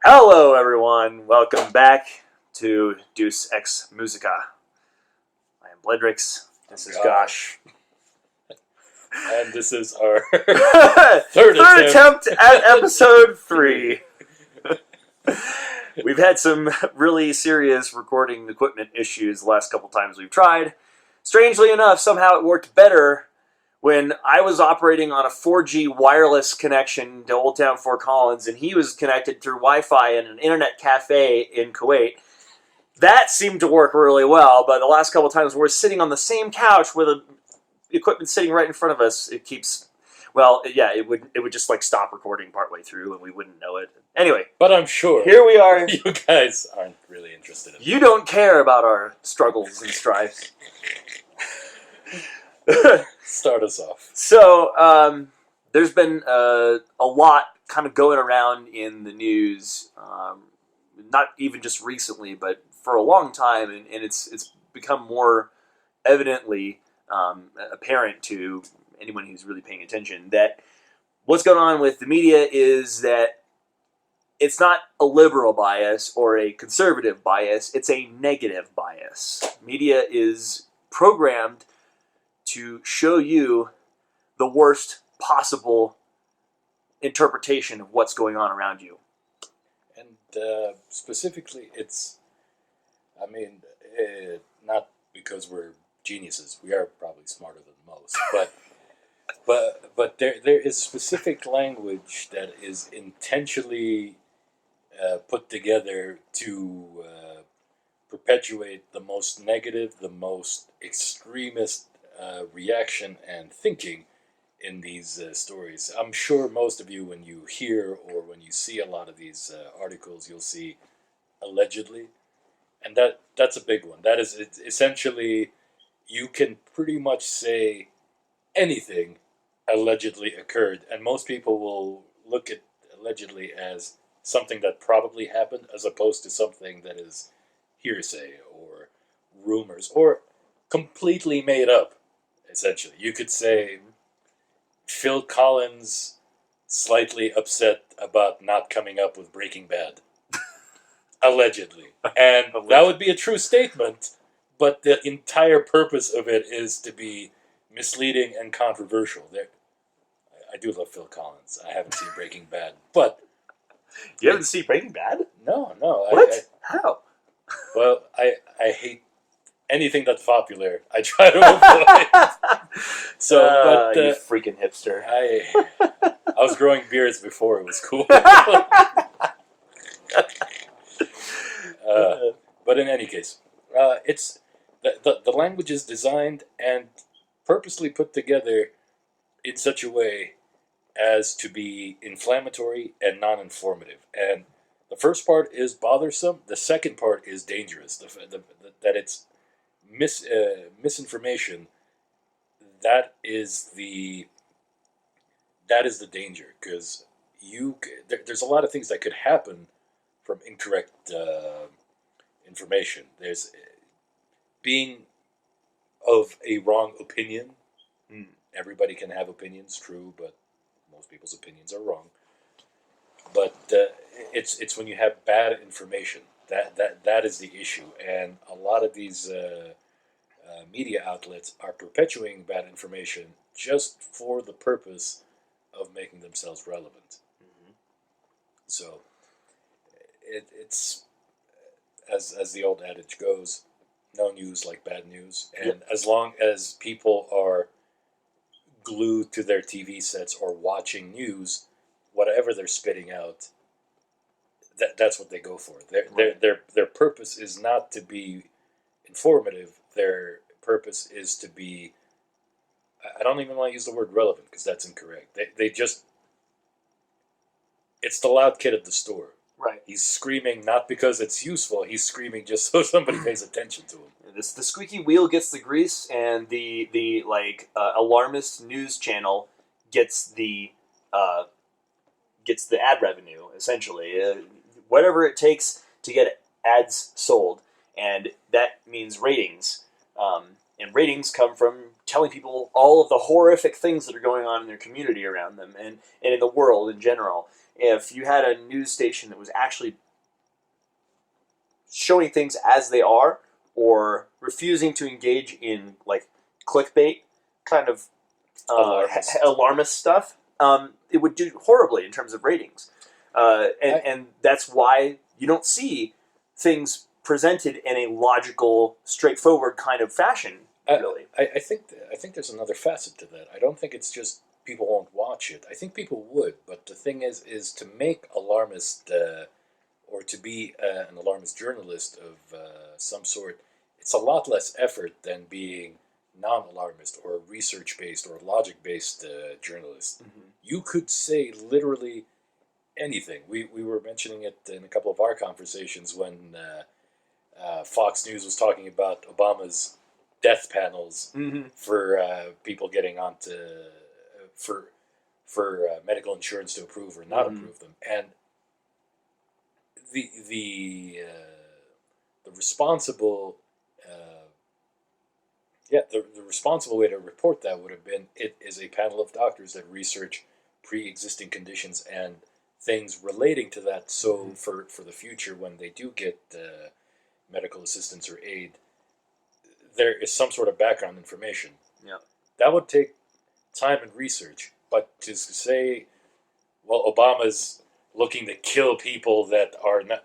Hello, everyone. Welcome back to Deuce Ex Musica. I am Bledrix. This is Ghosh. And this is our third attempt at episode 3. We've had some really serious recording equipment issues the last couple times we've tried. Strangely enough, somehow it worked better when I was operating on a 4G wireless connection to Old Town Fort Collins, and he was connected through Wi-Fi in an internet cafe in Kuwait. That seemed to work really well, but the last couple of times we're sitting on the same couch with the equipment sitting right in front of us. It keeps, it would just like stop recording partway through, and we wouldn't know it. Anyway, but I'm sure here we are. You guys aren't really interested in You don't care about our struggles and strifes. Start us off. So, there's been a lot kind of going around in the news, not even just recently, but for a long time, and it's become more evidently apparent to anyone who's really paying attention that what's going on with the media is that it's not a liberal bias or a conservative bias, it's a negative bias. Media is programmed to show you the worst possible interpretation of what's going on around you. And specifically, not because we're geniuses. We are probably smarter than most, but there is specific language that is intentionally put together to perpetuate the most negative, the most extremist reaction and thinking in these stories. I'm sure most of you, when you hear or when you see a lot of these articles, you'll see allegedly, and that's a big one. That is essentially, you can pretty much say anything allegedly occurred, and most people will look at allegedly as something that probably happened, as opposed to something that is hearsay or rumors or completely made up. Essentially, you could say Phil Collins slightly upset about not coming up with Breaking Bad. Allegedly. And that would be a true statement, but the entire purpose of it is to be misleading and controversial. I do love Phil Collins. I haven't seen Breaking Bad, but... You haven't seen Breaking Bad? No. What? How? Well, I hate anything that's popular. I try to avoid. So, you freaking hipster. I was growing beards before it was cool. But in any case, it's the language is designed and purposely put together in such a way as to be inflammatory and non-informative. And the first part is bothersome. The second part is dangerous. That it's misinformation. That is the danger, because there's a lot of things that could happen from incorrect information. There's being of a wrong opinion. Everybody can have opinions, true, but most people's opinions are wrong. But it's when you have bad information that is the issue, and a lot of these media outlets are perpetuating bad information just for the purpose of making themselves relevant. Mm-hmm. So it's as the old adage goes, no news like bad news, and yep. As long as people are glued to their TV sets or watching news, whatever they're spitting out, that's what they go for. Their purpose is not to be informative. Their purpose is to be, I don't even want to use the word relevant, because that's incorrect. They just, it's the loud kid at the store. Right. He's screaming not because it's useful. He's screaming just so somebody pays attention to him. The squeaky wheel gets the grease, and the alarmist news channel gets the ad revenue, essentially. Whatever it takes to get ads sold, and that means ratings. And ratings come from telling people all of the horrific things that are going on in their community around them, and in the world in general. if you had a news station that was actually showing things as they are, or refusing to engage in like clickbait kind of alarmist stuff, it would do horribly in terms of ratings. And that's why you don't see things presented in a logical, straightforward kind of fashion. Really, I think there's another facet to that. I don't think it's just people won't watch it. I think people would, but the thing is to make alarmist or to be an alarmist journalist of some sort. It's a lot less effort than being non-alarmist or research-based or logic-based journalist. Mm-hmm. You could say literally anything. We were mentioning it in a couple of our conversations when Fox News was talking about Obama's death panels Mm-hmm. for people getting onto for medical insurance to approve or not Mm-hmm. approve them, and the responsible the responsible way to report that would have been it is a panel of doctors that research pre-existing conditions and things relating to that. So Mm-hmm. for the future, when they do get medical assistance or aid, there is some sort of background information. Yeah. That would take time and research. But to say, well, Obama's looking to kill people that are not,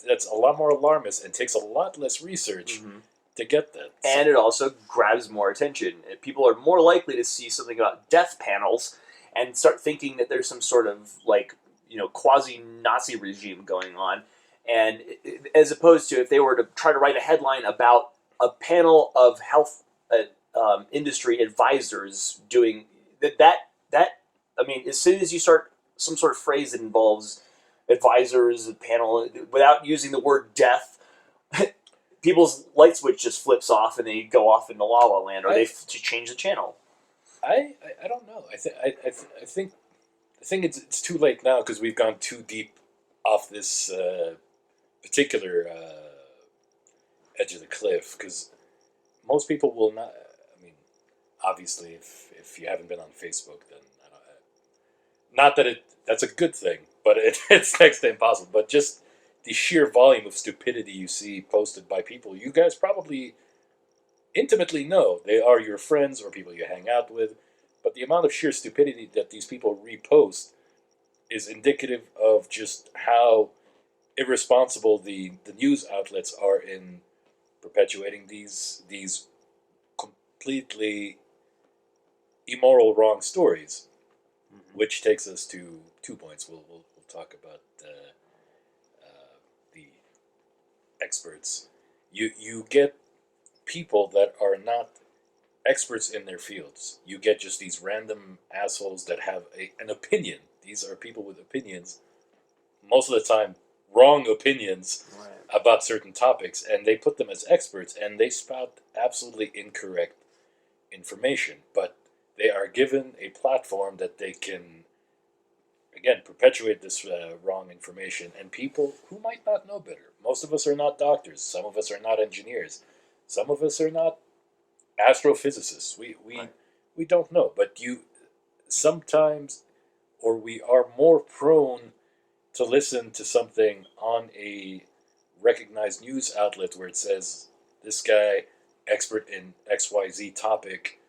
that's a lot more alarmist and takes a lot less research Mm-hmm. to get that. And it also grabs more attention. People are more likely to see something about death panels and start thinking that there's some sort of quasi-Nazi regime going on, and as opposed to if they were to try to write a headline about a panel of health industry advisors doing that. I mean, as soon as you start some sort of phrase that involves advisors, a panel, without using the word death, people's light switch just flips off and they go off into La La Land, or they change the channel. I don't know. I think it's too late now because we've gone too deep off this particular edge of the cliff. Because most people will not. I mean, obviously, if you haven't been on Facebook, then not that that's a good thing, but it's next to impossible. But just the sheer volume of stupidity you see posted by people you guys probably intimately know they are your friends or people you hang out with, but the amount of sheer stupidity that these people repost is indicative of just how irresponsible the news outlets are in perpetuating these completely immoral wrong stories. Mm-hmm. Which takes us to 2 points. We'll talk about the experts. You get people that are not experts in their fields. You get just these random assholes that have an opinion. These are people with opinions, most of the time wrong opinions about certain topics, and they put them as experts, and they spout absolutely incorrect information. But they are given a platform that they can, again, perpetuate this wrong information, and people who might not know better. Most of us are not doctors. Some of us are not engineers. Some of us are not astrophysicists. We don't know, but you sometimes, or we are more prone to listen to something on a recognized news outlet where it says this guy expert in XYZ topic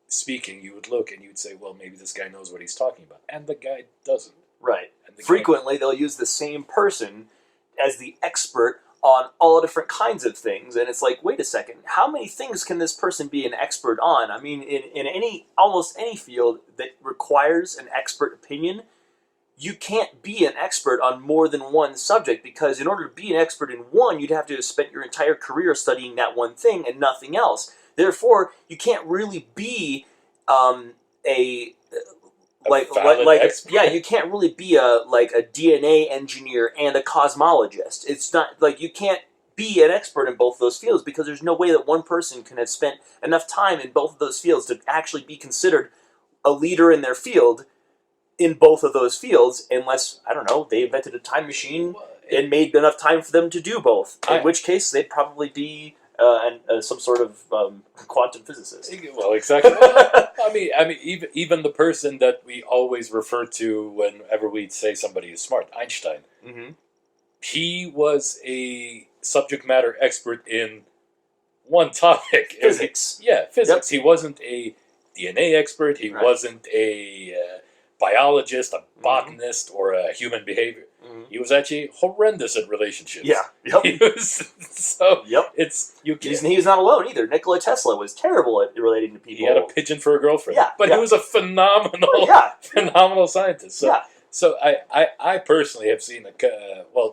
speaking. You would look and you would say, well, maybe this guy knows what he's talking about, and the guy doesn't. Right. Frequently, they'll use the same person as the expert on all different kinds of things, and it's like, wait a second, how many things can this person be an expert on? I mean, in almost any field that requires an expert opinion, you can't be an expert on more than one subject, because in order to be an expert in one, you'd have to have spent your entire career studying that one thing and nothing else. Therefore, you can't really be you can't really be a DNA engineer and a cosmologist. It's not like you can't be an expert in both those fields, because there's no way that one person can have spent enough time in both of those fields to actually be considered a leader in their field in both of those fields, unless, I don't know, they invented a time machine and made enough time for them to do both, in which case they'd probably be some sort of quantum physicist. Well, exactly. even the person that we always refer to whenever we say somebody is smart, Einstein. Mm-hmm. He was a subject matter expert in one topic. Physics. Physics. Yep. He wasn't a DNA expert. He wasn't a biologist, a botanist, or a human behavior. Mm-hmm. He was actually horrendous at relationships. Yeah. Yep. He was He's not alone either. Nikola Tesla was terrible at relating to people. He had a pigeon for a girlfriend. But he was a phenomenal scientist. So I personally have seen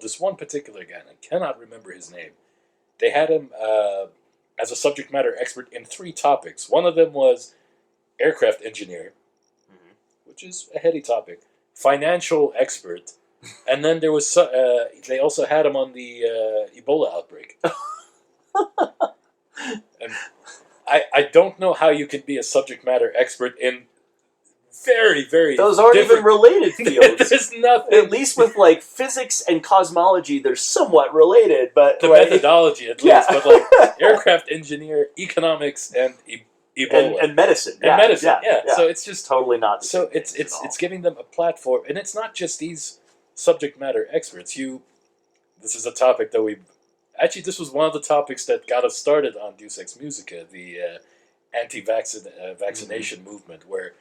this one particular guy, and I cannot remember his name. They had him as a subject matter expert in 3 topics. One of them was aircraft engineer, which is a heady topic, financial expert, and then there was they also had him on the Ebola outbreak. And I don't know how you can be a subject matter expert in very, very those aren't even related fields. There's nothing. At least with like physics and cosmology, they're somewhat related, but the methodology at least. But like aircraft engineer, economics, and Ebola and medicine, So it's just totally not. So it's giving them a platform, and it's not just these subject matter experts. This is a topic that this was one of the topics that got us started on Deuce Ex Musica, the anti-vaccination movement, where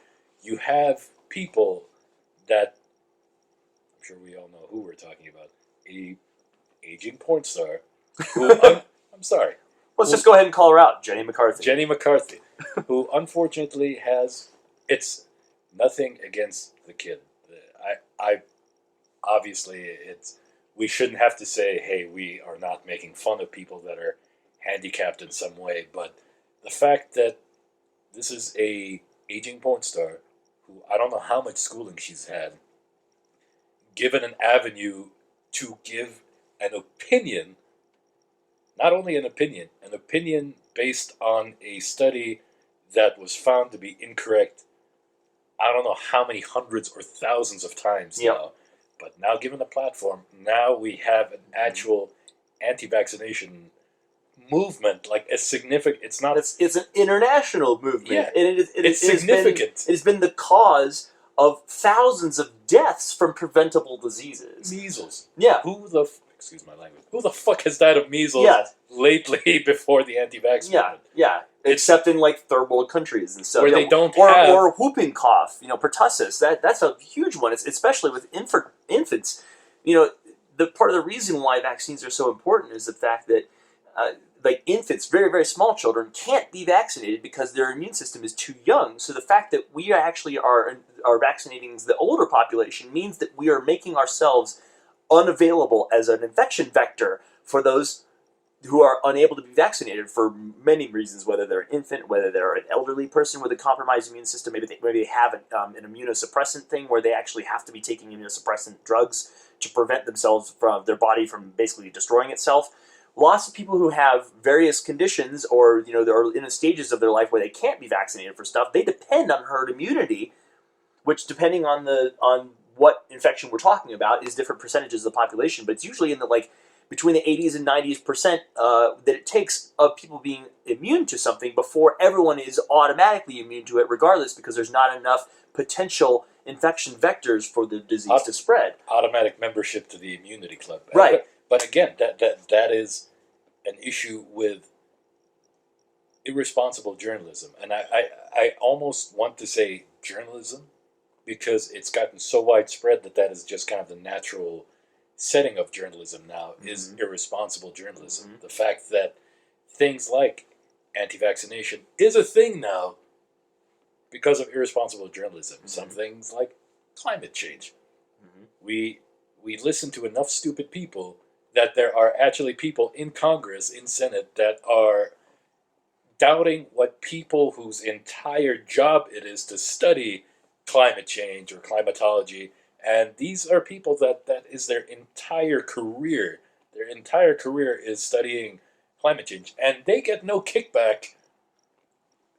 you have people that, I'm sure we all know who we're talking about, a aging porn star who, I'm sorry. Let's just go ahead and call her out, Jenny McCarthy. Jenny McCarthy, who unfortunately it's nothing against the kid. Obviously, we shouldn't have to say, hey, we are not making fun of people that are handicapped in some way, but the fact that this is a aging porn star who, I don't know how much schooling she's had, given an avenue to give an opinion, not only an opinion based on a study that was found to be incorrect, I don't know how many hundreds or thousands of times now, but now given a platform, now we have an actual anti-vaccination movement, like a significant. It's not. It's an international movement. Yeah, and it's significant. It has been the cause of thousands of deaths from preventable diseases. Measles. Yeah. Excuse my language. Who the fuck has died of measles lately before the anti-vax movement? Yeah. Except in like third world countries and stuff. Where they don't have... Or whooping cough, pertussis. That's a huge one. It's especially with infants. The part of the reason why vaccines are so important is the fact that like infants, very, very small children, can't be vaccinated because their immune system is too young. So the fact that we actually are vaccinating the older population means that we are making ourselves unavailable as an infection vector for those who are unable to be vaccinated for many reasons, whether they're an infant, whether they're an elderly person with a compromised immune system, maybe they have an immunosuppressant thing where they actually have to be taking immunosuppressant drugs to prevent themselves from their body from basically destroying itself. Lots of people who have various conditions or they're in the stages of their life where they can't be vaccinated for stuff, they depend on herd immunity, which depending on what infection we're talking about is different percentages of the population, but it's usually in the between the 80s and 90s% that it takes of people being immune to something before everyone is automatically immune to it regardless, because there's not enough potential infection vectors for the disease to spread. Automatic membership to the immunity club. Right. But again, that is an issue with irresponsible journalism. And I almost want to say journalism, because it's gotten so widespread that is just kind of the natural setting of journalism now, is irresponsible journalism. The fact that things like anti-vaccination is a thing now because of irresponsible journalism. Some things like climate change. We listen to enough stupid people that there are actually people in Congress, in Senate, that are doubting what people whose entire job it is to study climate change or climatology. And these are people that is their entire career. Their entire career is studying climate change. And they get no kickback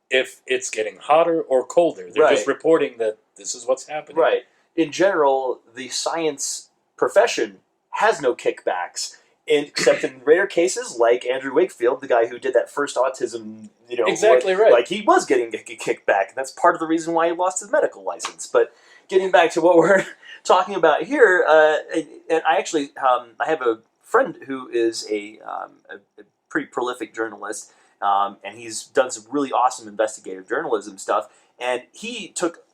if it's getting hotter or colder. They're just reporting that this is what's happening. Right. In general, the science profession has no kickbacks, except in rare cases like Andrew Wakefield, the guy who did that first autism Exactly right. Like he was getting a kickback. And that's part of the reason why he lost his medical license. But getting back to what we're talking about here, and I actually I have a friend who is a pretty prolific journalist, and he's done some really awesome investigative journalism stuff. And he took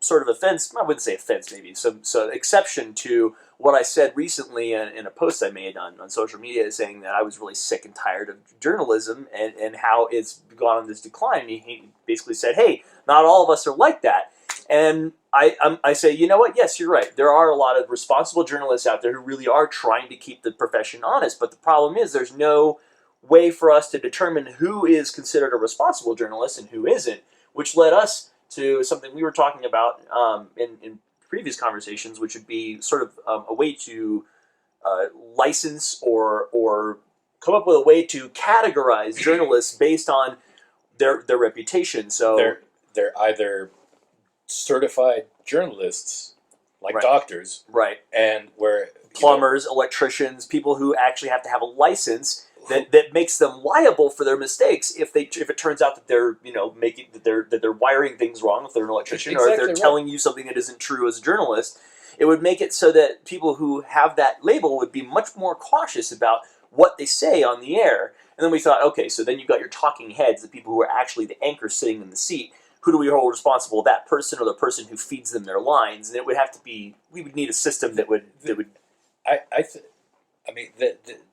sort of offense, I wouldn't say offense, maybe some exception to what I said recently in a post I made on social media, saying that I was really sick and tired of journalism and how it's gone on this decline. He basically said, hey, not all of us are like that. And I say, you know what? Yes, you're right. There are a lot of responsible journalists out there who really are trying to keep the profession honest. But the problem is there's no way for us to determine who is considered a responsible journalist and who isn't, which led us to something we were talking about in previous conversations, which would be sort of a way to license or come up with a way to categorize journalists based on their reputation. So they're either certified journalists, like Right. doctors, right, and where plumbers, electricians, people who actually have to have a license that makes them liable for their mistakes if it turns out that they're making that they're wiring things wrong if they're an electrician, or if they're Exactly telling you something that isn't true as a journalist. It would make it so that people who have that label would be much more cautious about what they say on the air. And then we thought, okay, so then you've got your talking heads, the people who are actually the anchor sitting in the seat. Who do we hold responsible? That person or the person who feeds them their lines? And it would have to be. We would need a system that would. I mean,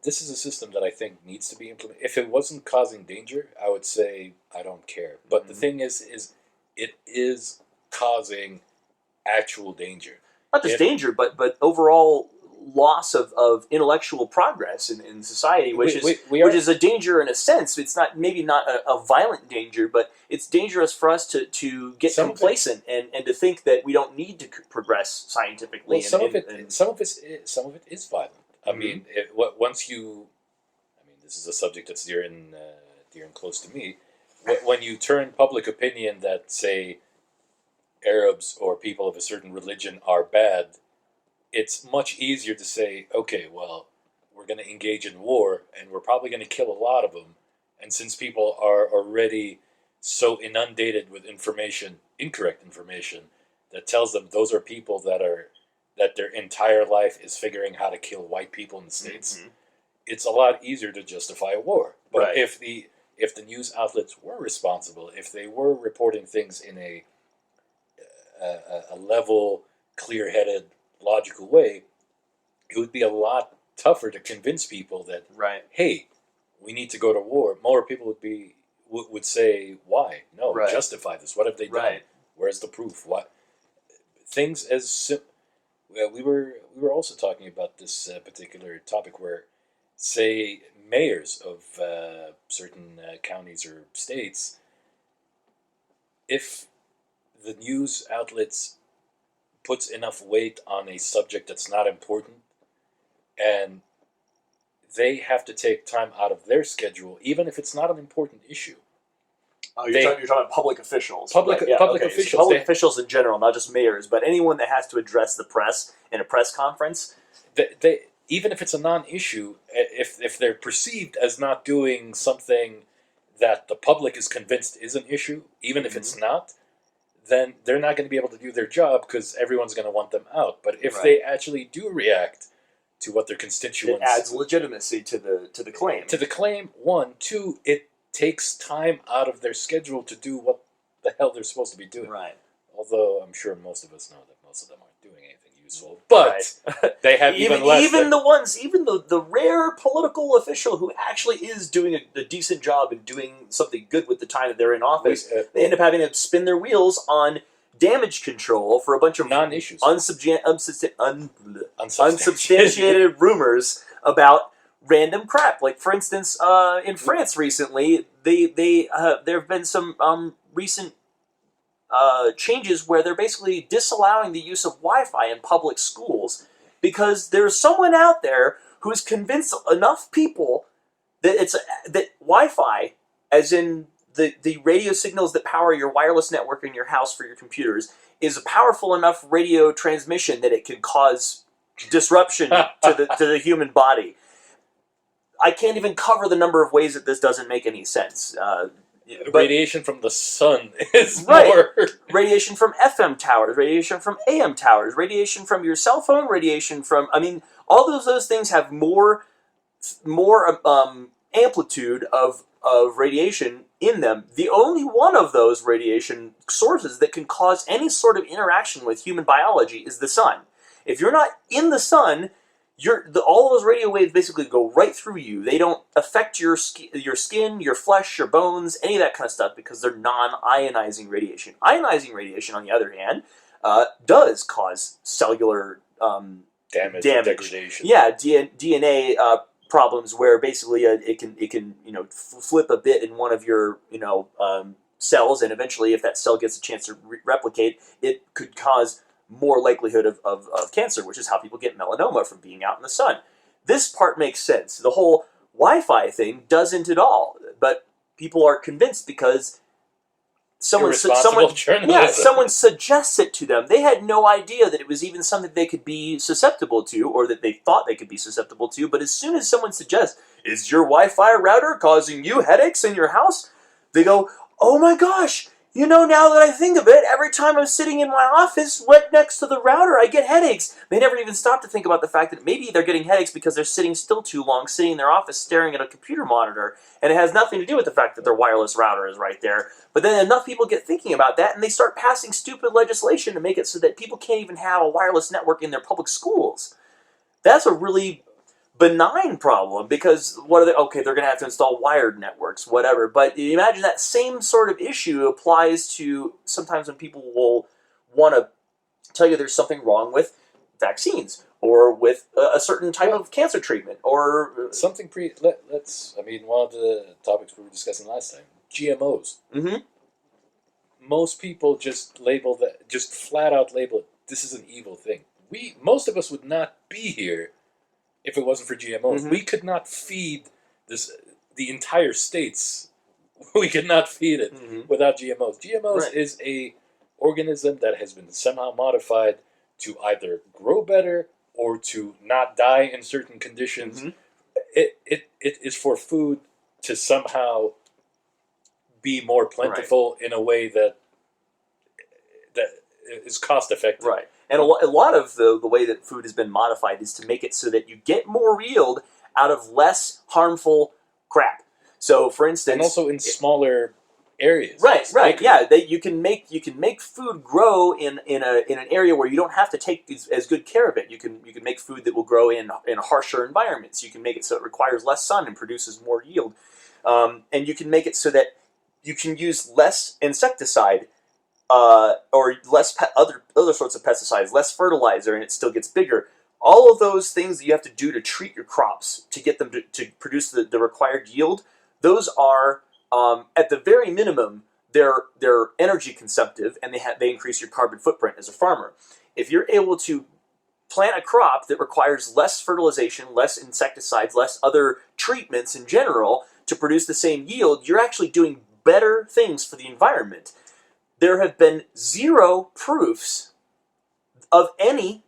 this is a system that I think needs to be implemented. If it wasn't causing danger, I would say I don't care. But the thing is it is causing actual danger. Not just danger, but overall loss of intellectual progress in society, which is a danger in a sense. It's maybe not a violent danger, but it's dangerous for us to get complacent and to think that we don't need to progress scientifically. Well, some of it is violent. I mean, once you, I mean, this is a subject that's dear and close to me. When you turn public opinion that, say, Arabs or people of a certain religion are bad, it's much easier to say, okay, well, we're going to engage in war, and we're probably going to kill a lot of them. And since people are already so inundated with information, incorrect information, that tells them those are people that their entire life is figuring how to kill white people in the States, it's a lot easier to justify a war. But if the news outlets were responsible, if they were reporting things in a level, clear-headed, logical way, it would be a lot tougher to convince people that, hey, we need to go to war. More people would say, why? No, justify this. What have they done? Where's the proof? What things as we were also talking about this particular topic where, say, mayors of certain counties or states, if the news outlets puts enough weight on a subject that's not important, and they have to take time out of their schedule, even if it's not an important issue. Oh, you're talking about public officials. Public officials. So public officials in general, not just mayors, but anyone that has to address the press in a press conference. They even if it's a non-issue, if they're perceived as not doing something that the public is convinced is an issue, even if it's not, then they're not going to be able to do their job because everyone's going to want them out. But if they actually do react to what their constituents... It adds legitimacy to the claim. To the claim, one. Two, it takes time out of their schedule to do what the hell they're supposed to be doing. Although I'm sure most of us know that most of them aren't doing anything useful. But they have even less... Even the rare political official who actually is doing a decent job and doing something good with the time that they're in office, they end up having to spin their wheels on damage control for a bunch of non-issues, unsubstantiated rumors about random crap. Like, for instance, in France recently, there have been some recent changes where they're basically disallowing the use of Wi-Fi in public schools because there's someone out there who has convinced enough people that that Wi-Fi, as in the radio signals that power your wireless network in your house for your computers, is a powerful enough radio transmission that it could cause disruption to the human body. I can't even cover the number of ways that this doesn't make any sense. radiation from the sun is right. more... Radiation from FM towers, radiation from AM towers, radiation from your cell phone, radiation from... I mean, all those things have more amplitude of radiation in them. The only one of those radiation sources that can cause any sort of interaction with human biology is the sun. If you're not in the sun, all of those radio waves basically go right through you. They don't affect your skin, your flesh, your bones, any of that kind of stuff, because they're non-ionizing radiation. Ionizing radiation, on the other hand, does cause cellular damage. Degradation. Yeah, DNA problems where basically it can flip a bit in one of your cells, and eventually, if that cell gets a chance to replicate, it could cause more likelihood of cancer, which is how people get melanoma from being out in the sun. This part makes sense. The whole Wi-Fi thing doesn't at all, but people are convinced because someone suggests it to them. They had no idea that it was even something they could be susceptible to, or that they thought they could be susceptible to. But as soon as someone suggests, "Is your Wi-Fi router causing you headaches in your house?" they go, "Oh my gosh, now that I think of it, every time I'm sitting in my office right next to the router, I get headaches." They never even stop to think about the fact that maybe they're getting headaches because they're sitting still too long, sitting in their office staring at a computer monitor, and it has nothing to do with the fact that their wireless router is right there. But then enough people get thinking about that, and they start passing stupid legislation to make it so that people can't even have a wireless network in their public schools. That's a really benign problem, because they're going to have to install wired networks, whatever. But imagine that same sort of issue applies to sometimes when people will want to tell you there's something wrong with vaccines or with a certain type of cancer treatment or something let's one of the topics we were discussing last time, GMOs. Mm-hmm. Most people just flat out label it, this is an evil thing. Most of us would not be here if it wasn't for GMOs. Mm-hmm. We could not feed the entire states. We could not feed it without GMOs. GMOs is a organism that has been somehow modified to either grow better or to not die in certain conditions. Mm-hmm. It is for food to somehow be more plentiful in a way that is cost effective. Right. And a lot of the way that food has been modified is to make it so that you get more yield out of less harmful crap. So, for instance, and also in smaller areas. Right. Yeah, you can make food grow in an area where you don't have to take as good care of it. You can make food that will grow in harsher environments. You can make it so it requires less sun and produces more yield. And you can make it so that you can use less insecticide. Or less other sorts of pesticides, less fertilizer, and it still gets bigger. All of those things that you have to do to treat your crops to get them to produce the required yield, those are, at the very minimum, they're energy consumptive, and they increase your carbon footprint as a farmer. If you're able to plant a crop that requires less fertilization, less insecticides, less other treatments in general to produce the same yield, you're actually doing better things for the environment. There have been zero proofs of any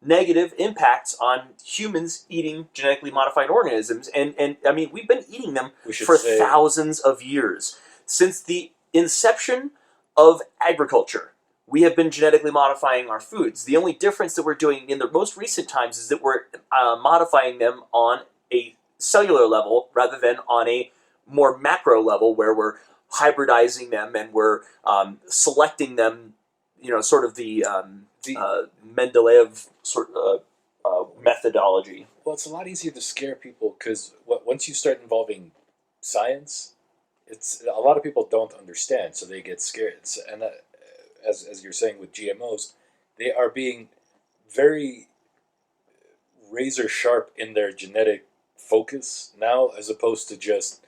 negative impacts on humans eating genetically modified organisms. And I mean, we've been eating them for thousands of years. Since the inception of agriculture, we have been genetically modifying our foods. The only difference that we're doing in the most recent times is that we're modifying them on a cellular level rather than on a more macro level, where we're hybridizing them and we're selecting them, sort of the Mendeleev sort of methodology. Well, it's a lot easier to scare people because once you start involving science, it's a lot of people don't understand, so they get scared. And as you're saying with GMOs, they are being very razor sharp in their genetic focus now, as opposed to just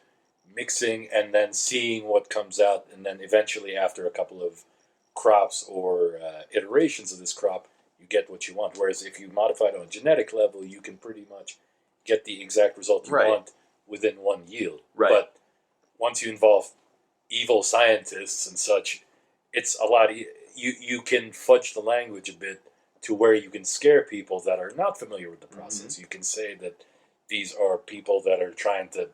mixing and then seeing what comes out, and then eventually after a couple of crops or iterations of this crop, you get what you want. Whereas if you modify it on a genetic level, you can pretty much get the exact result you want within one yield. Right. But once you involve evil scientists and such, it's a lot. You can fudge the language a bit to where you can scare people that are not familiar with the process. Mm-hmm. You can say that these are people that are trying to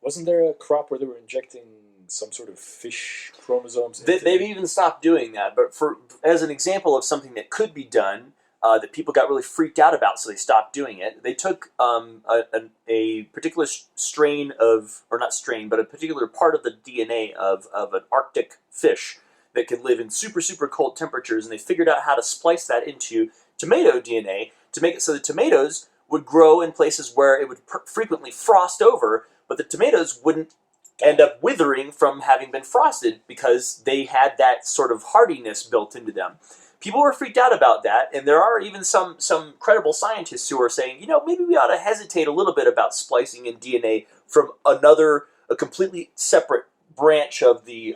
Wasn't there a crop where they were injecting some sort of fish chromosomes into They've even stopped doing that. But for as an example of something that could be done, that people got really freaked out about, so they stopped doing it. They took a particular strain of, or not strain, but a particular part of the DNA of an Arctic fish that could live in super, super cold temperatures, and they figured out how to splice that into tomato DNA to make it so that tomatoes would grow in places where it would frequently frost over, but the tomatoes wouldn't end up withering from having been frosted because they had that sort of hardiness built into them. People were freaked out about that, and there are even some credible scientists who are saying, maybe we ought to hesitate a little bit about splicing in DNA from a completely separate branch of the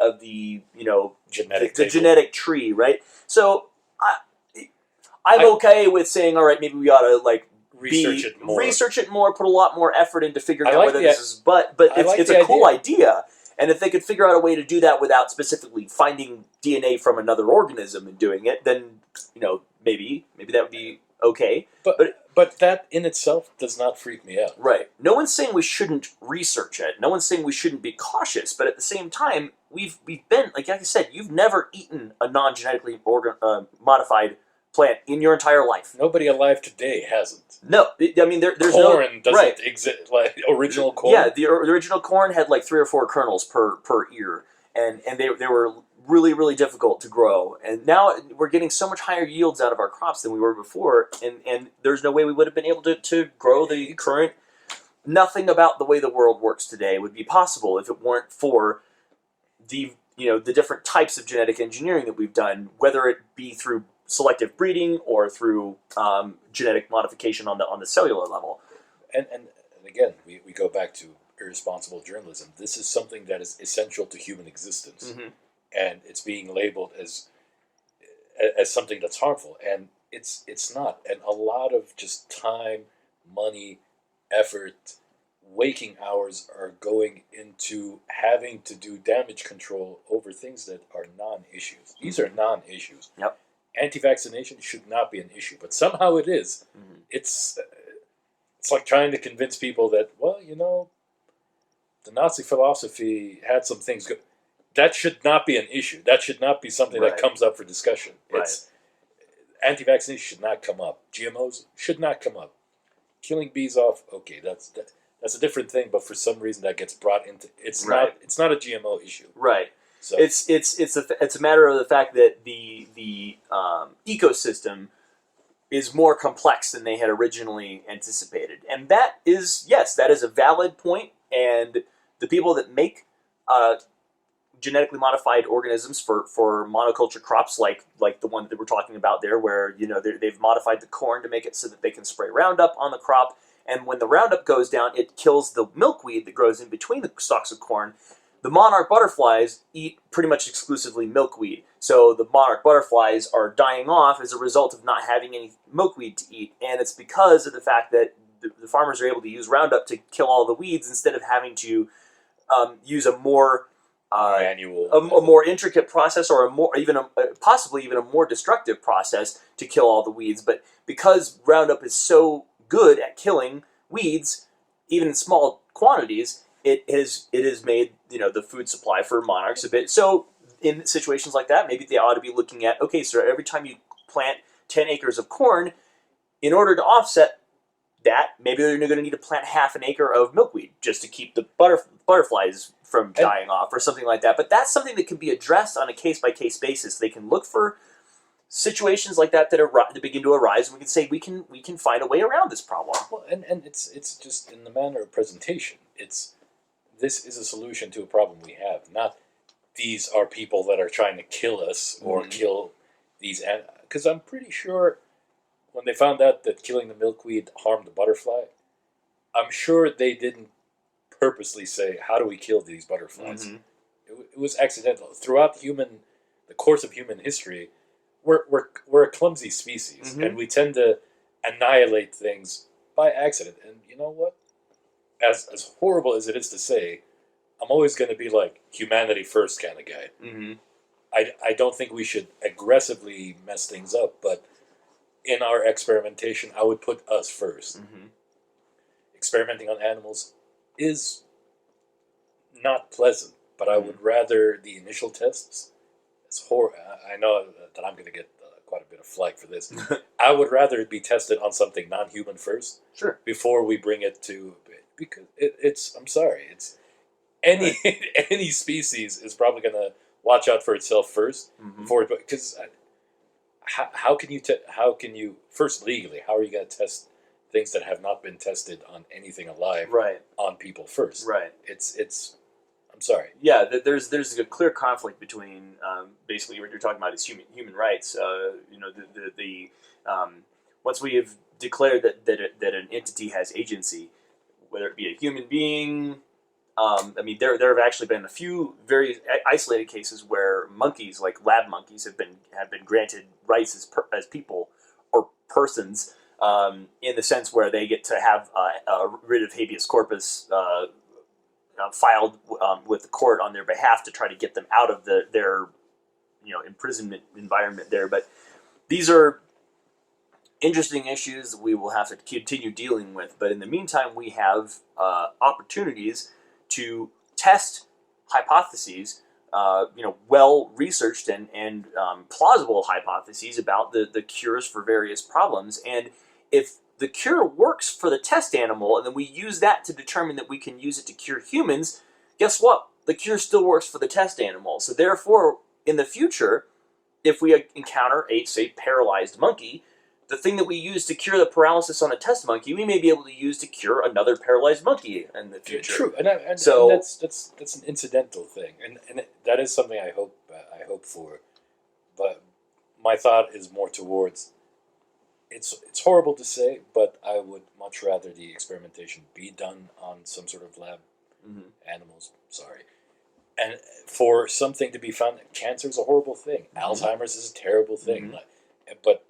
genetic tree, right? So I'm okay with saying, all right, maybe we ought to research it more, put a lot more effort into figuring out whether this is, but it's a cool idea. And if they could figure out a way to do that without specifically finding DNA from another organism and doing it, then maybe that would be okay. But that in itself does not freak me out. Right. No one's saying we shouldn't research it. No one's saying we shouldn't be cautious. But at the same time, we've been, like I said, you've never eaten a non-genetically modified plant in your entire life. Nobody alive today hasn't. No, I mean there's corn doesn't exist. Like original corn. Yeah, the original corn had like 3 or 4 kernels per ear, and they were really, really difficult to grow. And now we're getting so much higher yields out of our crops than we were before, and there's no way we would have been able to grow the current. Nothing about the way the world works today would be possible if it weren't for the different types of genetic engineering that we've done, whether it be through selective breeding or through genetic modification on the cellular level. And again, we go back to irresponsible journalism. This is something that is essential to human existence, and it's being labeled as something that's harmful, and it's not. And a lot of just time, money, effort, waking hours are going into having to do damage control over things that are non-issues. These are non-issues. Yep. Anti-vaccination should not be an issue, but somehow it is. It's like trying to convince people that, the Nazi philosophy had some things good. That should not be an issue. That should not be something that comes up for discussion. Anti-vaccination should not come up. GMOs should not come up. Killing bees off, okay, that's a different thing. But for some reason, that gets brought into it's not a GMO issue. Right. So it's a matter of the fact that the ecosystem is more complex than they had originally anticipated, and that is a valid point. And the people that make genetically modified organisms for monoculture crops, like the one that we're talking about there, where they've modified the corn to make it so that they can spray Roundup on the crop, and when the Roundup goes down, it kills the milkweed that grows in between the stalks of corn. The monarch butterflies eat pretty much exclusively milkweed, so the monarch butterflies are dying off as a result of not having any milkweed to eat, and it's because of the fact that the farmers are able to use Roundup to kill all the weeds instead of having to use a more manual, a more intricate process, or possibly even a more destructive process to kill all the weeds. But because Roundup is so good at killing weeds, even in small quantities, it has made the food supply for monarchs a bit. So in situations like that, maybe they ought to be looking at, okay, so every time you plant 10 acres of corn, in order to offset that, maybe they're going to need to plant half an acre of milkweed just to keep the butterflies from dying off or something like that. But that's something that can be addressed on a case-by-case basis. They can look for situations like that begin to arise, and we can say we can find a way around this problem. Well, and it's just in the manner of presentation. This is a solution to a problem we have. Not these are people that are trying to kill us or kill these. Because I'm pretty sure when they found out that killing the milkweed harmed the butterfly, I'm sure they didn't purposely say, how do we kill these butterflies? It was accidental. Throughout the course of human history, we're a clumsy species, and we tend to annihilate things by accident. And you know what? As horrible as it is to say, I'm always going to be like humanity first kind of guy. I don't think we should aggressively mess things up, but in our experimentation, I would put us first. Experimenting on animals is not pleasant, but I would rather the initial tests. I know that I'm going to get quite a bit of flack for this. I would rather it be tested on something non-human first, Sure. before we bring it to, because it's. I'm sorry, it's any any species is probably going to watch out for itself first, before it, because how can you how can you first legally, how are you going to test things that have not been tested on anything alive, Right. on people first? Right. It's I'm sorry. Yeah, there's a clear conflict between basically what you're talking about is human rights. You know, the once we have declared that an entity has agency, whether it be a human being. I mean, there have actually been a few very isolated cases where monkeys, like lab monkeys, have been granted rights as people or persons, in the sense where they get to have a writ of habeas corpus filed with the court on their behalf to try to get them out of their imprisonment environment there. But these are interesting issues that we will have to continue dealing with. But in the meantime, we have opportunities to test hypotheses, well researched and plausible hypotheses about the cures for various problems. And if the cure works for the test animal, and then we use that to determine that we can use it to cure humans, guess what? The cure still works for the test animal. So therefore, in the future, if we encounter a, say, paralyzed monkey, the thing that we use to cure the paralysis on a test monkey, we may be able to use to cure another paralyzed monkey in the future. True, and that's an incidental thing, and that is something I hope for. But my thought is more towards, it's horrible to say, but I would much rather the experimentation be done on some sort of lab animals. Sorry. And for something to be found, cancer is a horrible thing. Alzheimer's is a terrible thing. But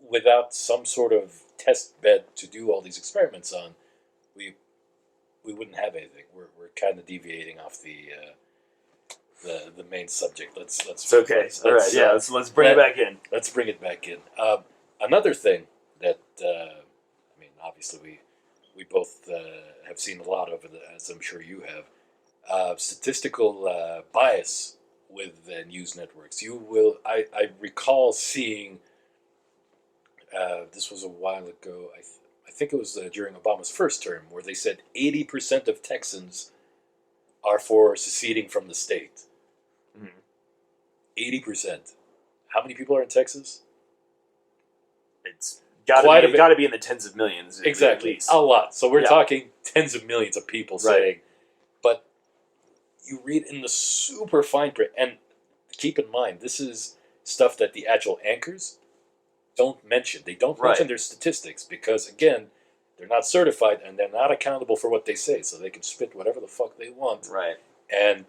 without some sort of test bed to do all these experiments on, we wouldn't have anything. We're kind of deviating off the main subject. It's okay. All right. Yeah. Let's bring it back in. Let's bring it back in. Another thing that I mean, obviously we both have seen a lot of it, as I'm sure you have. Statistical bias with news networks. I recall seeing. This was a while ago. I think it was during Obama's first term, where they said 80% of Texans are for seceding from the state. 80%. How many people are in Texas? It's got to be in the tens of millions. Exactly, at least. a lot. So we're talking tens of millions of people saying. But you read in the super fine print, and keep in mind, this is stuff that the actual anchors don't mention. They don't mention their statistics because, again, they're not certified and they're not accountable for what they say, so they can spit whatever the fuck they want. Right. And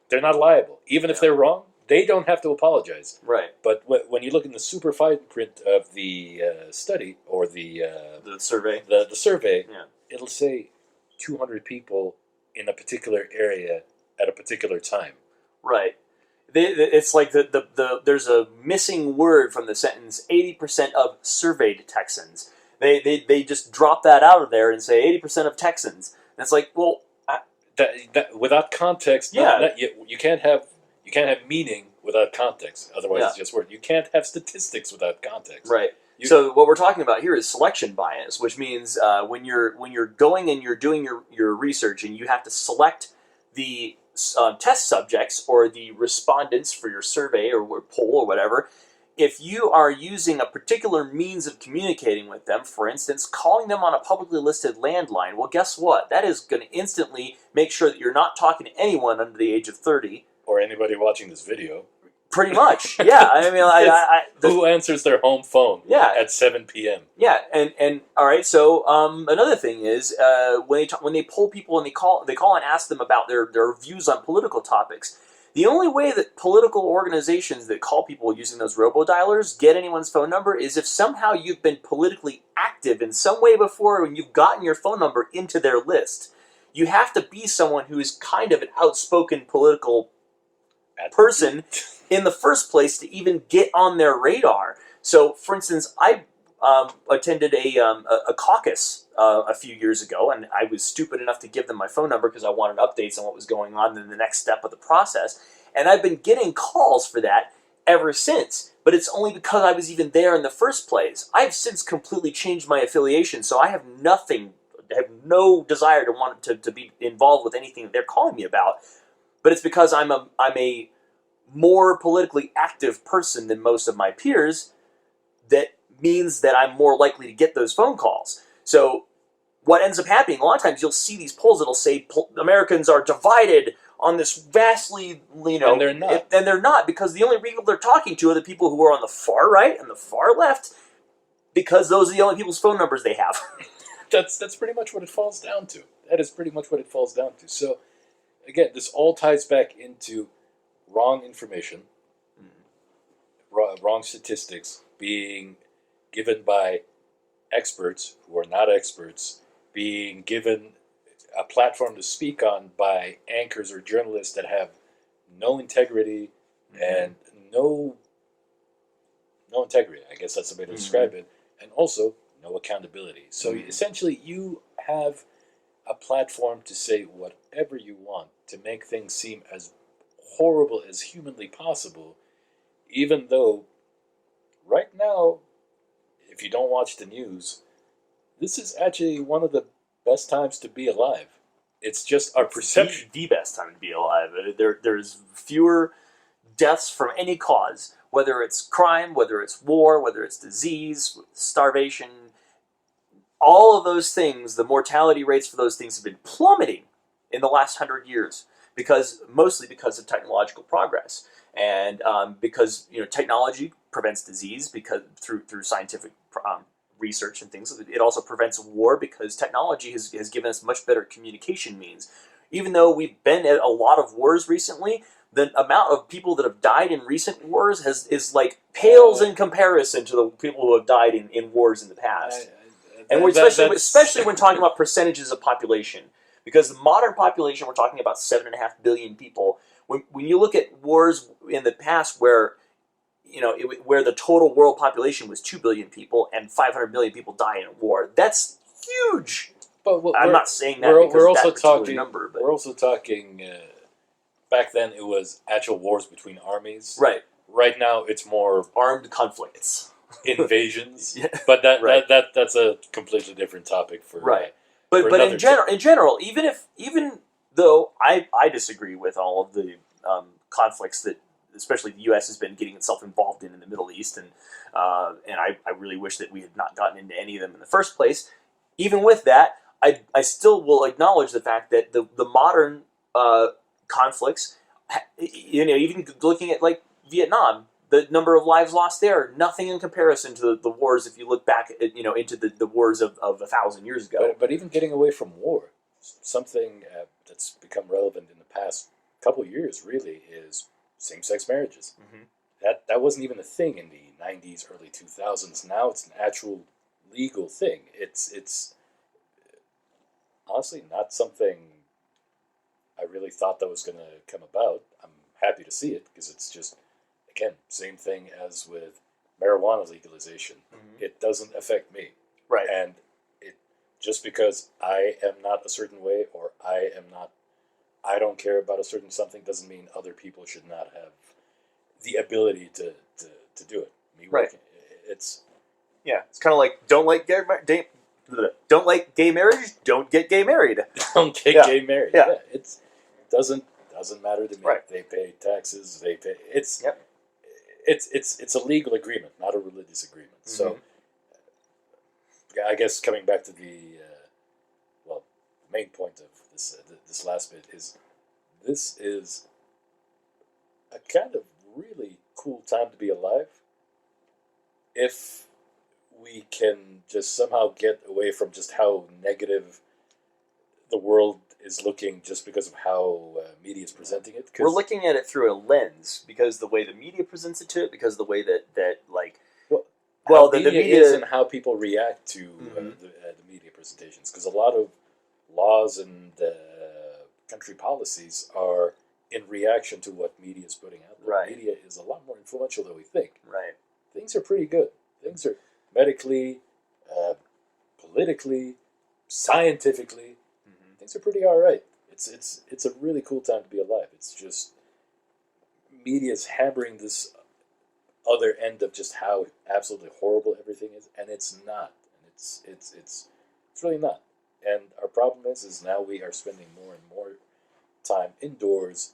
they're not liable. Even if they're wrong, they don't have to apologize. Right. But when you look in the super fine print of the study, or the survey, the survey, it'll say 200 people in a particular area at a particular time. Right. It's like there's a missing word from the sentence. 80% of surveyed Texans. They just drop that out of there and say 80% of Texans. And it's like, well, that without context, you can't have meaning without context. Otherwise, it's just word. You can't have statistics without context. Right. So what we're talking about here is selection bias, which means when you're going and you're doing your research and you have to select the test subjects or the respondents for your survey or poll or whatever, if you are using a particular means of communicating with them, for instance, calling them on a publicly listed landline, well, guess what? That is going to instantly make sure that you're not talking to anyone under the age of 30. Or anybody watching this video. Pretty much, yeah. I mean, who answers their home phone? At 7 p.m. Yeah, and all right. So another thing is when they poll people and they call and ask them about their views on political topics. The only way that political organizations that call people using those robodialers get anyone's phone number is if somehow you've been politically active in some way before and you've gotten your phone number into their list. You have to be someone who is kind of an outspoken political person in the first place to even get on their radar. So, for instance, I attended a caucus a few years ago, and I was stupid enough to give them my phone number because I wanted updates on what was going on in the next step of the process. And I've been getting calls for that ever since. But it's only because I was even there in the first place. I've since completely changed my affiliation, so I have nothing. I have no desire to want to be involved with anything that they're calling me about. But it's because I'm a more politically active person than most of my peers. That means that I'm more likely to get those phone calls. So what ends up happening, a lot of times you'll see these polls that'll say Americans are divided on this vastly, And they're not. And they're not, because the only people they're talking to are the people who are on the far right and the far left, because those are the only people's phone numbers they have. That's pretty much what it falls down to. That is pretty much what it falls down to. So, again, this all ties back into wrong information, wrong statistics being given by experts who are not experts, being given a platform to speak on by anchors or journalists that have no integrity and no integrity. I guess that's the way to describe it, and also no accountability. So essentially, you have a platform to say whatever you want to make things seem as horrible as humanly possible, even though right now, if you don't watch the news, this is actually one of the best times to be alive. It's just our perception. The best time to be alive. There's fewer deaths from any cause, whether it's crime, whether it's war, whether it's disease, starvation. All of those things, the mortality rates for those things have been plummeting in the last 100 years, mostly because of technological progress, and because technology prevents disease because through scientific research and things. It also prevents war because technology has given us much better communication means. Even though we've been at a lot of wars recently, the amount of people that have died in recent wars is like pales in comparison to the people who have died in wars in the past. And especially when talking about percentages of population, because the modern population, we're talking about 7.5 billion people. When you look at wars in the past where where the total world population was 2 billion people and 500 million people die in a war, that's huge. But I'm not saying that because we're also that talking number. But we're also talking. Back then, it was actual wars between armies. Right. Right now, it's more armed conflicts, invasions. Yeah. But that's a completely different topic for right. But in general, even though I disagree with all of the conflicts that especially the U.S. has been getting itself involved in the Middle East, and I really wish that we had not gotten into any of them in the first place. Even with that, I still will acknowledge the fact that the modern conflicts, even looking at like Vietnam, the number of lives lost there, nothing in comparison to the wars. If you look back at, into the wars of 1,000 years ago. But even getting away from war, something that's become relevant in the past couple years really is same-sex marriages. That wasn't even a thing in the 90s, early 2000s. Now it's an actual legal thing. It's honestly not something I really thought that was going to come about. I'm happy to see it because it's just, again, same thing as with marijuana legalization. It doesn't affect me. Right. And just because I am not a certain way or I don't care about a certain something doesn't mean other people should not have the ability to do it. Right. It's kind of like don't like gay marriage, don't get gay married. Don't get gay married. Yeah. It doesn't matter to me. Right. They pay taxes. It's a legal agreement, not a religious agreement. So I guess coming back to the main point of this last bit is this is a kind of really cool time to be alive if we can just somehow get away from just how negative the world is looking just because of how media is presenting it. We're looking at it through a lens because the way the media presents it to it, because the way that the media is and how people react to the media presentations. Because a lot of laws and country policies are in reaction to what media is putting out there. Right. Media is a lot more influential than we think. Right. Things are pretty good. medically, politically, scientifically, things are pretty all right. It's a really cool time to be alive. It's just media's hammering this other end of just how absolutely horrible everything is, and it's not. And it's really not. And our problem is now we are spending more and more time indoors,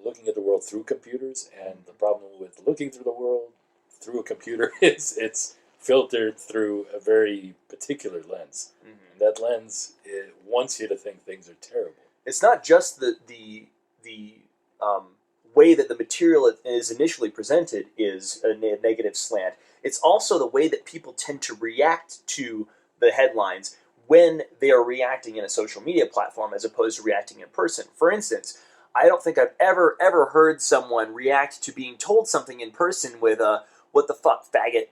looking at the world through computers. And the problem with looking through the world through a computer is it's filtered through a very particular lens. And that lens wants you to think things are terrible. It's not just the way that the material is initially presented is a negative slant. It's also the way that people tend to react to the headlines when they are reacting in a social media platform as opposed to reacting in person. For instance, I don't think I've ever heard someone react to being told something in person with a "what the fuck, faggot."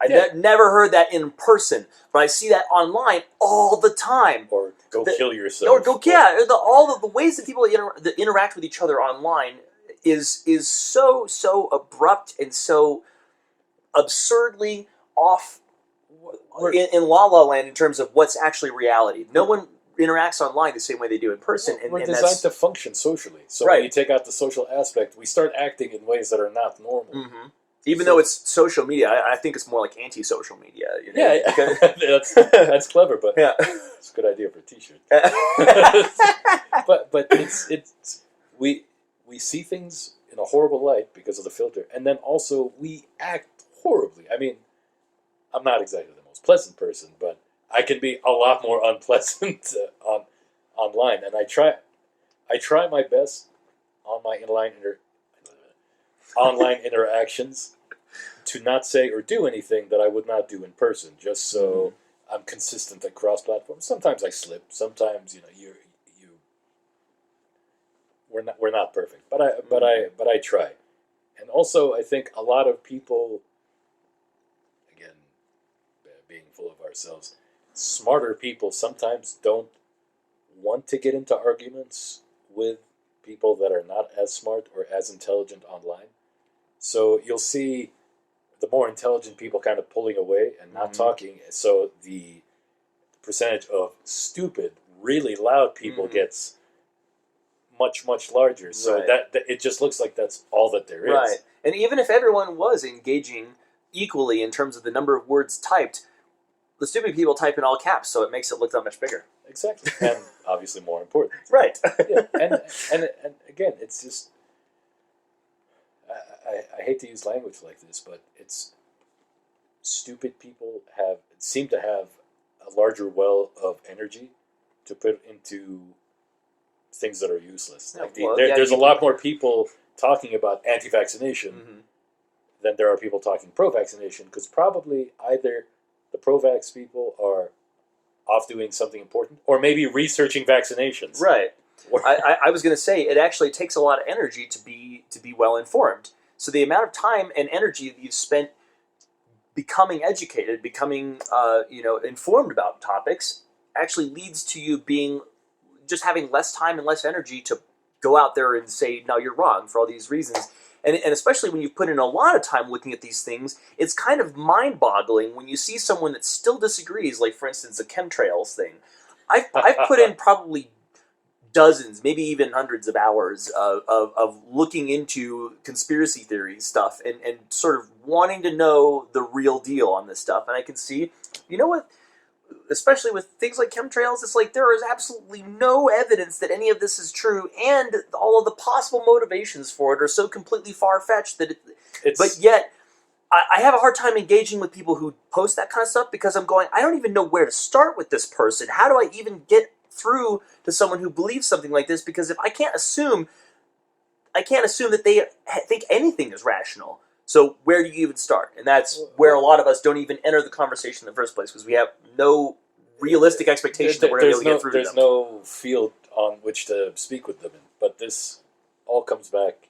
I never heard that in person, but I see that online all the time. Or go kill yourself. Or go, yeah. All of the ways that people that interact with each other online is so abrupt and so absurdly off in La La Land in terms of what's actually reality. No one interacts online the same way they do in person. We're designed to function socially. So when you take out the social aspect, we start acting in ways that are not normal. Mm-hmm. Even though it's social media, I think it's more like anti-social media. You know? Yeah, that's clever, but it's a good idea for a T-shirt. but it's we see things in a horrible light because of the filter, and then also we act horribly. I mean, I'm not exactly the most pleasant person, but I can be a lot more unpleasant online, and I try my best on my online interactions to not say or do anything that I would not do in person, just so I'm consistent across platforms. Sometimes I slip. Sometimes we're not perfect, but I try. And also I think a lot of people, again, being full of ourselves, smarter people sometimes don't want to get into arguments with people that are not as smart or as intelligent online. So you'll see the more intelligent people kind of pulling away and not talking. So the percentage of stupid, really loud people gets much, much larger. So that it just looks like that's all that there is. Right. And even if everyone was engaging equally in terms of the number of words typed, the stupid people type in all caps, so it makes it look that much bigger. Exactly. And obviously more important. Right. Yeah. And again, it's just, I hate to use language like this, but it's stupid people seem to have a larger well of energy to put into things that are useless. Like there's a lot more people talking about anti-vaccination than there are people talking pro-vaccination, because probably either the pro-vax people are off doing something important, or maybe researching vaccinations. Right. I was going to say, it actually takes a lot of energy to be well informed. So the amount of time and energy that you've spent becoming educated, becoming informed about topics, actually leads to you just having less time and less energy to go out there and say, no, you're wrong for all these reasons. And especially when you've put in a lot of time looking at these things, it's kind of mind-boggling when you see someone that still disagrees, like, for instance, the chemtrails thing. I've put in probably dozens, maybe even hundreds of hours of looking into conspiracy theory stuff and sort of wanting to know the real deal on this stuff. And I can see, you know what, especially with things like chemtrails, it's like there is absolutely no evidence that any of this is true, and all of the possible motivations for it are so completely far-fetched that but yet I have a hard time engaging with people who post that kind of stuff, because I'm going, I don't even know where to start with this person. How do I even get through to someone who believes something like this? Because if I can't assume that they think anything is rational. So where do you even start? And that's where a lot of us don't even enter the conversation in the first place, because we have no realistic expectation that we're going to be able to get through to them. There's no field on which to speak with them in. But this all comes back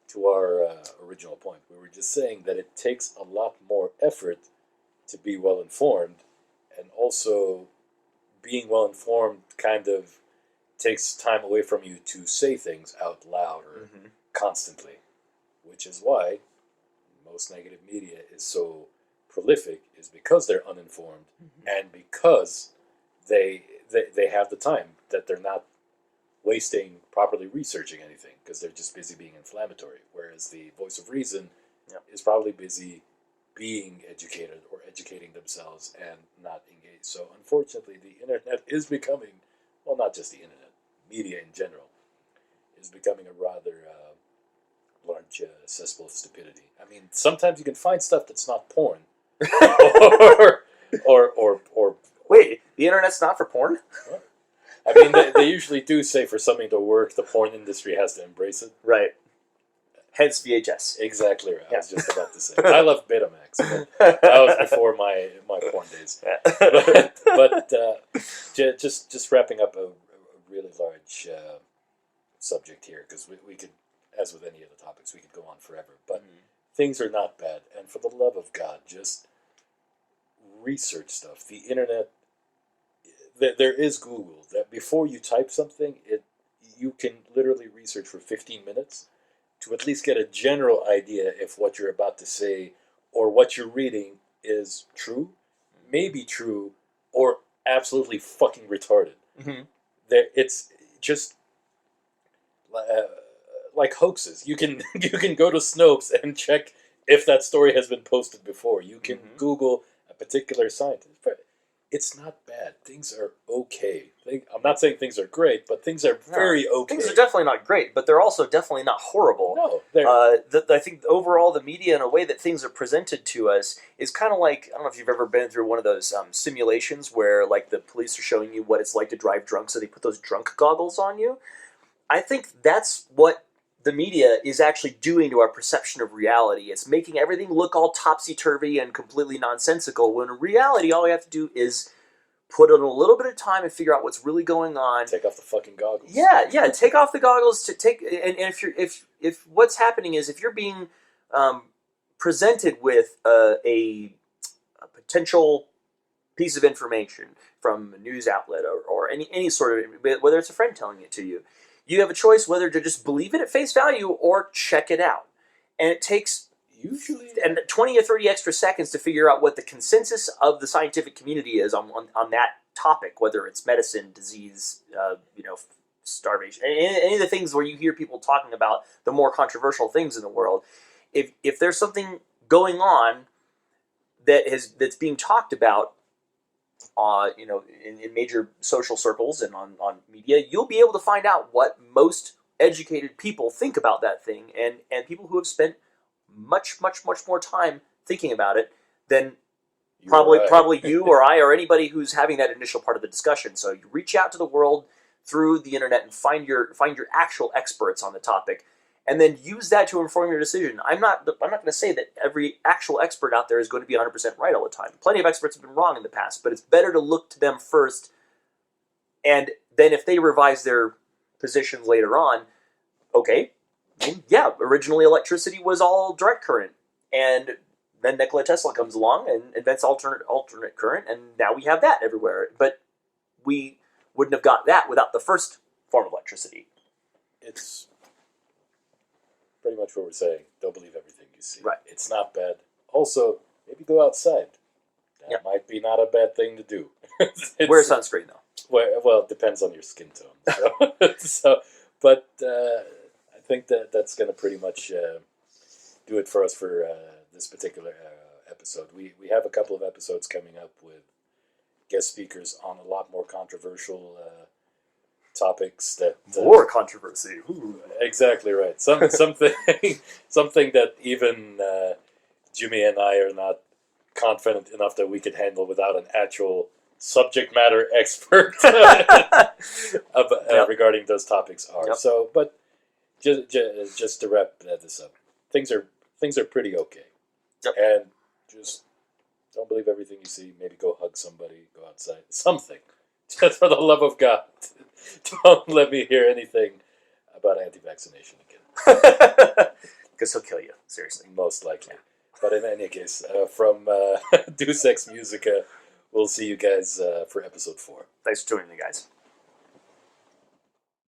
to our original point. We were just saying that it takes a lot more effort to be well-informed, and also being well-informed kind of takes time away from you to say things out loud or constantly, which is why most negative media is so prolific is because they're uninformed and because they have the time that they're not wasting properly researching anything because they're just busy being inflammatory. Whereas the voice of reason is probably busy being educated or educating themselves and not engaged. So unfortunately, the internet is becoming, well, not just the internet, media in general, is becoming a rather large cesspool of stupidity. I mean, sometimes you can find stuff that's not porn, or Wait, the internet's not for porn? I mean, they usually do say for something to work, the porn industry has to embrace it. Right. Hence VHS. Exactly right. I was just about to say. I love Betamax, but that was before my porn days. But just wrapping up a really large subject here, because we could, as with any of the topics, we could go on forever. But things are not bad, and for the love of God, just research stuff. The internet. There is Google. That before you type something, you can literally research for 15 minutes to at least get a general idea if what you're about to say or what you're reading is true, maybe true, or absolutely fucking retarded. It's just like hoaxes. You can go to Snopes and check if that story has been posted before. You can Google a particular scientist. It's not bad. Things are okay. I'm not saying things are great, but things are very okay. Things are definitely not great, but they're also definitely not horrible. No. I think overall the media and the way that things are presented to us is kind of like, I don't know if you've ever been through one of those simulations where like the police are showing you what it's like to drive drunk, so they put those drunk goggles on you. I think that's what the media is actually doing to our perception of reality. It's making everything look all topsy-turvy and completely nonsensical, when in reality all we have to do is put in a little bit of time and figure out what's really going on. Take off the fucking goggles. Yeah, take off the goggles to take. And if what's happening is if you're being presented with a potential piece of information from a news outlet or any sort of, whether it's a friend telling it to you, you have a choice whether to just believe it at face value or check it out. And it takes usually 20 or 30 extra seconds to figure out what the consensus of the scientific community is on that topic, whether it's medicine, disease, starvation, any of the things where you hear people talking about the more controversial things in the world. If there's something going on that's being talked about, in major social circles and on media, you'll be able to find out what most educated people think about that thing, and people who have spent much more time thinking about it than probably you or I or anybody who's having that initial part of the discussion. So you reach out to the world through the internet and find your actual experts on the topic, and then use that to inform your decision. I'm not going to say that every actual expert out there is going to be 100% right all the time. Plenty of experts have been wrong in the past, but it's better to look to them first, and then if they revise their positions later on, okay, yeah, originally electricity was all direct current, and then Nikola Tesla comes along and invents alternate current, and now we have that everywhere. But we wouldn't have got that without the first form of electricity. It's pretty much what we're saying. Don't believe everything you see. Right. It's not bad. Also, maybe go outside. That might be not a bad thing to do. Wear sunscreen, though. Well, it depends on your skin tone. But I think that's going to pretty much do it for us for this particular episode. We have a couple of episodes coming up with guest speakers on a lot more controversial topics. More controversy. Ooh. Exactly right. Something that even Jimmy and I are not confident enough that we could handle without an actual subject matter expert regarding those topics are. So, but just to wrap this up, things are pretty okay, and just don't believe everything you see. Maybe go hug somebody, go outside, something. Just for the love of God, don't let me hear anything about anti-vaccination again. Because he'll kill you, seriously. Most likely. But in any case, from Deuce Ex Musica, we'll see you guys for episode 4. Thanks for tuning in, guys.